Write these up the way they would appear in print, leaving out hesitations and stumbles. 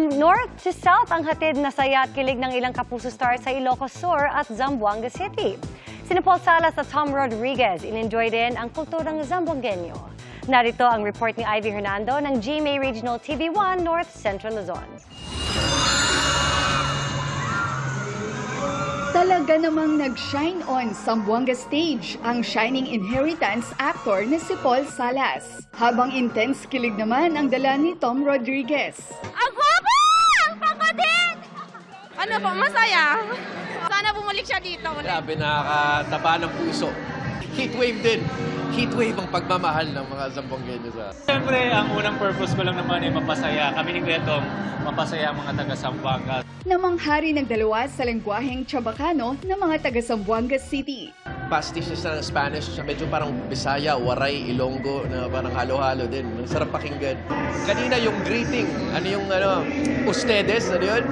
From north to south, ang hatid na saya at kilig ng ilang Kapuso stars sa Ilocos Sur at Zamboanga City. Sina Paul Salas at Tom Rodriguez in-enjoy din ang kulturang Zamboangueño. Narito ang report ni Ivy Hernando ng GMA Regional TV1 North Central Luzon. Talaga namang nag-shine on Zamboanga stage ang shining inheritance actor na si Paul Salas. Habang intense kilig naman ang dala ni Tom Rodriguez. Ang guwapo! Ang pangkadin! Ano po, masaya. Sana bumalik siya dito. Grabe, nakakataba ng puso. Heatwave din. Heatwave ang pagmamahal ng mga Zamboangueños. Siyempre, ang unang purpose ko lang naman ay mapasaya. Kami ni Gretong, mapasaya ang mga taga-Zamboanga. Namanghari ng dalawa sa lengguaheng Chabacano ng mga taga-Zamboanga City. Pastishes na ng Spanish, medyo parang Bisaya, Waray, Ilonggo, na parang halo-halo din. Sarap pakinggan. Kanina yung greeting, ustedes, ano yun?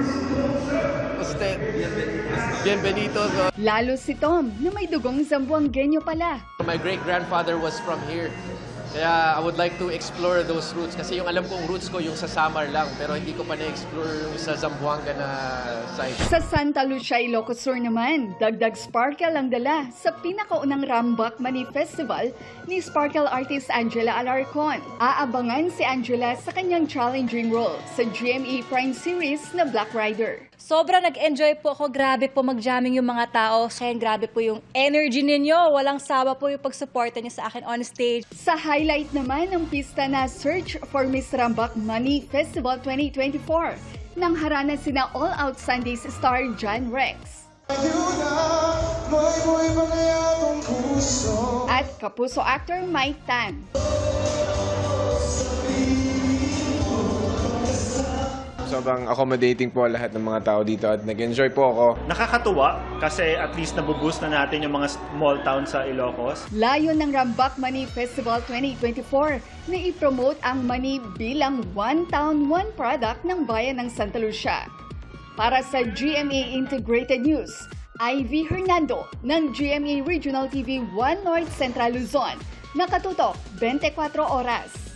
Bienvenido. Lalo si Tom na may dugong Zamboangueño pala. My great-grandfather was from here. Kaya I would like to explore those roots. Kasi yung alam kong roots ko yung sa Samar lang. Pero hindi ko pa na-explore yung sa Zamboanga na side. Sa Santa Lucia, Ilocos Sur naman, dagdag sparkle ang dala sa pinakaunang Rambak Mani Festival ni sparkle artist Angela Alarcon. Aabangan si Angela sa kanyang challenging role sa GMA Prime series na Black Rider. Sobrang nag-enjoy po ako. Grabe po mag-jamming yung mga tao. Kaya grabe po yung energy ninyo. Walang sawa po yung pag-suporta niyo sa akin on stage. Sa highlight naman ng pista na Search for Miss Rambak Mani Festival 2024 nang harana sina All Out Sundays star John Rex at Kapuso actor Mike Tan. Sobrang accommodating po lahat ng mga tao dito at nag-enjoy po ako. Nakakatuwa kasi at least nabuboost na natin yung mga small towns sa Ilocos. Layon ng Rambak Mani Festival 2024 na i-promote ang mani bilang one town, one product ng bayan ng Santa Lucia. Para sa GMA Integrated News, Ivy Hernando ng GMA Regional TV 1 North Central Luzon. Nakatutok 24 oras.